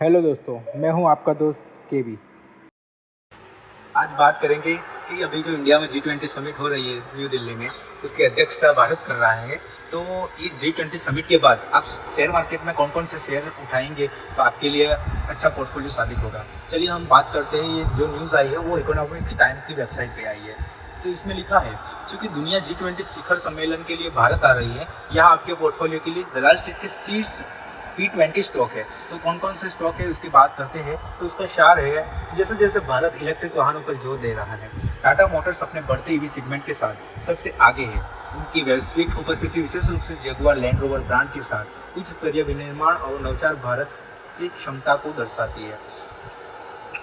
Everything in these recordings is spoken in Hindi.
हेलो दोस्तों, मैं हूं आपका दोस्त केबी। आज बात करेंगे कि अभी जो इंडिया में G20 समिट हो रही है न्यू दिल्ली में, उसकी अध्यक्षता भारत कर रहा है। तो ये G20 समिट के बाद आप शेयर मार्केट में कौन कौन से शेयर उठाएंगे तो आपके लिए अच्छा पोर्टफोलियो साबित होगा। चलिए हम बात करते हैं। ये जो न्यूज़ आई है वो इकोनॉमिक्स टाइम्स की वेबसाइट पे आई है। तो इसमें लिखा है, चूंकि दुनिया G20 शिखर सम्मेलन के लिए भारत आ रही है, यहाँ आपके पोर्टफोलियो के लिए दलाल स्ट्रीट के शीर्ष P20 स्टॉक है। तो कौन कौन से स्टॉक है उसकी बात करते हैं। तो उसका सार है, जैसे जैसे भारत इलेक्ट्रिक वाहनों पर जोर दे रहा है, टाटा मोटर्स अपने बढ़ते ईवी सेगमेंट के साथ सबसे आगे है। उनकी वैश्विक उपस्थिति विशेष रूप से जगुआर लैंड रोवर ब्रांड के साथ उच्च स्तरीय विनिर्माण और नवचार भारत की क्षमता को दर्शाती है।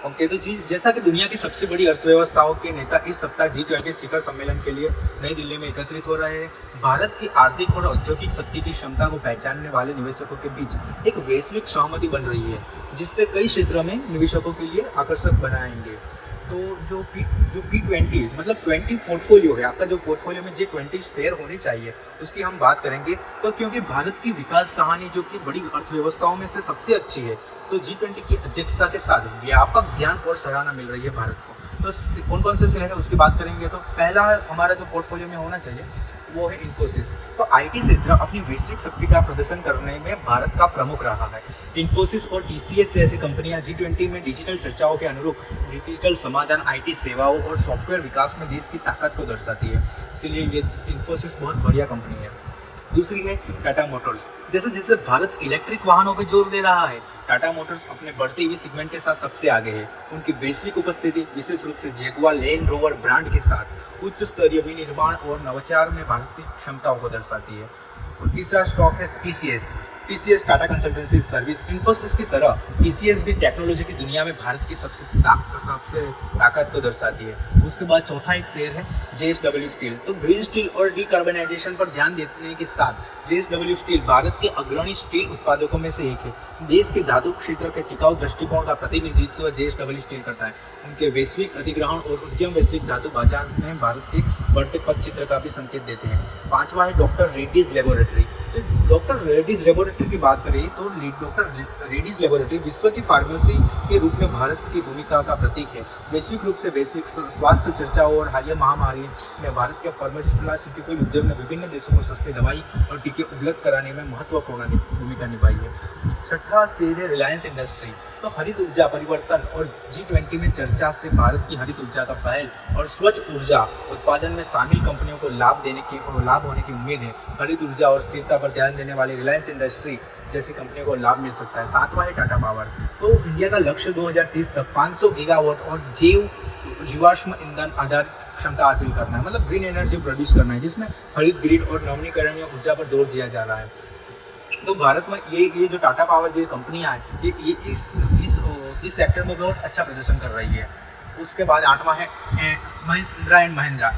ओके, तो जी जैसा कि दुनिया की सबसे बड़ी अर्थव्यवस्थाओं के नेता इस सप्ताह G20 शिखर सम्मेलन के लिए नई दिल्ली में एकत्रित हो रहे हैं। भारत की आर्थिक और औद्योगिक शक्ति की क्षमता को पहचानने वाले निवेशकों के बीच एक वैश्विक सहमति बन रही है, जिससे कई क्षेत्रों में निवेशकों के लिए आकर्षक बनाएंगे। तो जो P20 मतलब 20 पोर्टफोलियो है, आपका जो पोर्टफोलियो में G20 शेयर होने चाहिए उसकी हम बात करेंगे। तो क्योंकि भारत की विकास कहानी जो कि बड़ी अर्थव्यवस्थाओं में से सबसे अच्छी है, तो G20 की अध्यक्षता के साथ व्यापक ध्यान और सराहना मिल रही है भारत को। तो कौन कौन से शेयर है उसकी बात करेंगे। तो पहला हमारा जो पोर्टफोलियो में होना चाहिए वो है इन्फोसिस। तो आईटी क्षेत्र अपनी वैश्विक शक्ति का प्रदर्शन करने में भारत का प्रमुख रहा है। इन्फोसिस और टीसीएस जैसी कंपनियां G20 में डिजिटल चर्चाओं के अनुरूप डिजिटल समाधान, आईटी सेवाओं और सॉफ्टवेयर विकास में देश की ताकत को दर्शाती है। इसलिए ये इन्फोसिस बहुत बढ़िया कंपनी है। दूसरी है टाटा मोटर्स। जैसे जैसे भारत इलेक्ट्रिक वाहनों पर जोर दे रहा है, टाटा मोटर्स अपने बढ़ते हुए सेगमेंट के साथ सबसे आगे है। उनकी वैश्विक उपस्थिति विशेष रूप से जगुआर लैंड रोवर ब्रांड के साथ उच्च स्तरीय विनिर्माण और नवाचार में भारत की क्षमताओं को दर्शाती है। और तीसरा स्टॉक है TCS. TCS Tata consultancy service. Infosys की तरह टीसीएस भी टेक्नोलॉजी की दुनिया में भारत की सबसे ताकत को दर्शाती है। उसके बाद चौथा एक शेयर है JSW स्टील। तो ग्रीन स्टील और डिकार्बनाइजेशन पर ध्यान देने के साथ JSW स्टील भारत के अग्रणी स्टील उत्पादकों में से एक है। देश के धातु क्षेत्र के टिकाऊ दृष्टिकोण का प्रतिनिधित्व JSW स्टील करता है। उनके वैश्विक अधिग्रहण और उद्यम वैश्विक धातु बाजार में भारत के बढ़ते पद चित्र का भी संकेत देते हैं। पांचवा है डॉक्टर रेड्डीज लेबोरेटरी। तो डॉक्टर रेड्डीज लेबोरेटरी की बात करें तो डॉक्टर रेड्डीज लेबोरेटरी विश्व की फार्मेसी के रूप में भारत की भूमिका का प्रतीक है। वैश्विक रूप से वैश्विक स्वास्थ्य चर्चाओं और हालिया महामारी में भारत के फार्मास्यूटिकल उद्योग ने विभिन्न देशों को सस्ती दवाई और टीके उपलब्ध कराने में महत्वपूर्ण भूमिका निभाई है। छठा शेयर है रिलायंस इंडस्ट्री। तो हरित ऊर्जा परिवर्तन और G20 में चर्चा से भारत की हरित ऊर्जा का पहल और स्वच्छ ऊर्जा उत्पादन में शामिल कंपनियों को लाभ होने की उम्मीद है। हरित ऊर्जा और स्थिरता पर ध्यान देने वाली रिलायंस इंडस्ट्री जैसी कंपनियों को लाभ मिल सकता है। सातवां है टाटा पावर। तो इंडिया का लक्ष्य 2030 तक 500 गीगावाट और जीवाश्म ईंधन आधारित क्षमता हासिल करना है, मतलब ग्रीन एनर्जी प्रोड्यूस करना है, जिसमें हरित ग्रिड और नवीनीकरणीय ऊर्जा पर जोर दिया जा रहा है। तो भारत में ये जो टाटा पावर जो कंपनियां हैं ये इस सेक्टर में बहुत अच्छा प्रदर्शन कर रही है। उसके बाद आठवां है Mahindra and Mahindra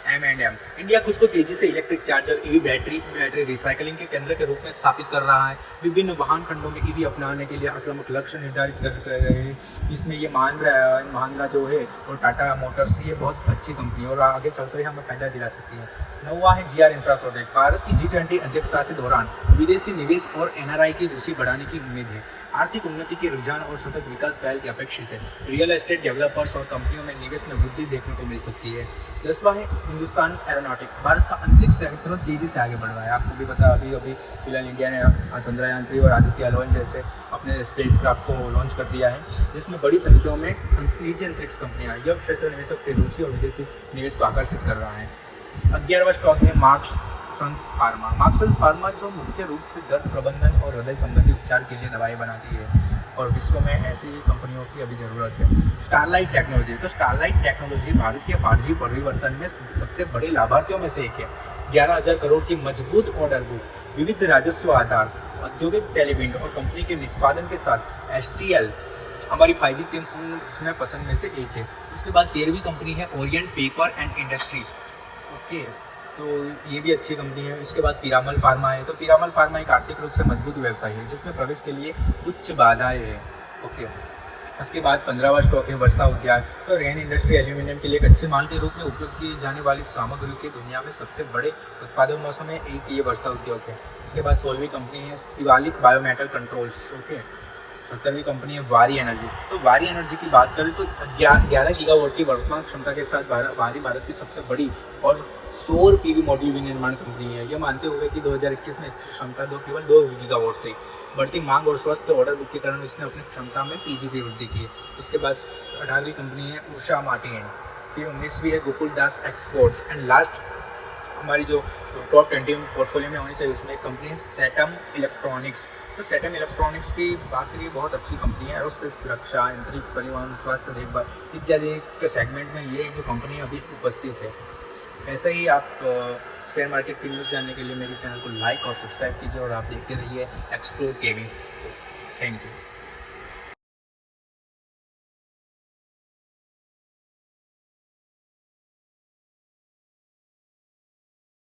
M&M। India खुद को तेजी से electric charger, EV battery recycling के केंद्र के रूप में स्थापित कर रहा है। विभिन्न वाहन खंडों में ईवी अपनाने के लिए आक्रामक लक्ष्य निर्धारित कर रहे हैं। इसमें ये महिंद्रा जो है और टाटा मोटर्स ये बहुत अच्छी कंपनी है और आगे चलकर हमें फायदा दिला सकती है। नौवां है GR इंफ्रा प्रोजेक्ट। भारत की G20 अध्यक्षता के दौरान विदेशी निवेश और NRI की रुचि बढ़ाने की उम्मीद है। आर्थिक उन्नति के रुझान और सतत विकास पहल की अपेक्षित है। रियल एस्टेट डेवलपर्स और कंपनियों में निवेश में वृद्धि देखने को मिल सकती है। 10वां है हिंदुस्तान एरोनॉटिक्स। भारत का अंतरिक्ष क्षेत्र तेजी से आगे बढ़ रहा है। आपको भी पता अभी फिलहाल इंडिया ने चंद्रयान 3 और आदित्य L1 जैसे अपने स्पेस क्राफ्ट को लॉन्च कर दिया है, जिसमें बड़ी संख्या में निजी अंतरिक्ष कंपनियां यह क्षेत्र निवेशक की रुचि और विदेशी निवेश को आकर्षित कर रहा है। 11वां स्टॉक है मार्क्संस फार्मा। मार्क्संस फार्मा जो मुख्य रूप से दर्द प्रबंधन और हृदय संबंधी उपचार के लिए दवाई बनाती है और विश्व में ऐसी कंपनियों की अभी ज़रूरत है। Starlight technology. तो स्टारलाइट टेक्नोलॉजी भारत के 5G परिवर्तन में सबसे बड़े लाभार्थियों में से एक है। 11,000 करोड़ की मजबूत ऑर्डर बुक, विविध राजस्व आधार, औद्योगिक टेलीविजन और कंपनी के निष्पादन के साथ STL हमारी 5G टीम उनमें पसंद में से एक है। उसके बाद 13वीं कंपनी है Orient paper and industries. Okay, तो ये भी अच्छी कंपनी है। इसके बाद पीरामल फार्मा है। तो पीरामल फार्मा एक आर्थिक रूप से मजबूत व्यवसाय है जिसमें प्रवेश के लिए उच्च बाधाएं हैं। ओके, उसके बाद 15वां स्टॉक है वर्षा उद्योग। तो रेन इंडस्ट्री एल्यूमिनियम के लिए कच्चे माल के रूप में उपयोग की जाने वाली सामग्री की दुनिया में सबसे बड़े उत्पादकों में एक ये वर्षा उद्योग है। उसके बाद 16वीं कंपनी है शिवालिक बायोमेटल कंट्रोल्स। ओके, 17वीं कंपनी है वारी एनर्जी। तो वारी एनर्जी की बात करें तो 11 गीगावाट की वर्तमान क्षमता के साथ वारी भारत की सबसे बड़ी और सौर पीवी मॉड्यूल विनिर्माण कंपनी है। ये मानते हुए कि 2021 में क्षमता केवल 2 गीगावाट थी। बढ़ती मांग और स्वस्थ ऑर्डर बुक के कारण उसने अपनी क्षमता में तेजी से वृद्धि की है। उसके बाद 18वीं कंपनी है उषा मार्टिन, फिर 19वीं है गोकुल दास एक्सपोर्ट्स एंड लास्ट हमारी जो टॉप 20 पोर्टफोलियो में होनी चाहिए उसमें एक कंपनी है सेटम इलेक्ट्रॉनिक्स। तो सेटम इलेक्ट्रॉनिक्स की बात करिए बहुत अच्छी कंपनी है। एरोस्पेस सुरक्षा, अंतरिक्ष परिवहन, स्वास्थ्य देखभाल इत्यादि के सेगमेंट में ये जो कंपनी अभी उपस्थित है। ऐसे ही आप शेयर मार्केट की न्यूज़ जानने के लिए मेरे चैनल को लाइक और सब्सक्राइब कीजिए और आप देखते रहिए एक्सप्लोर केवी। Thank you.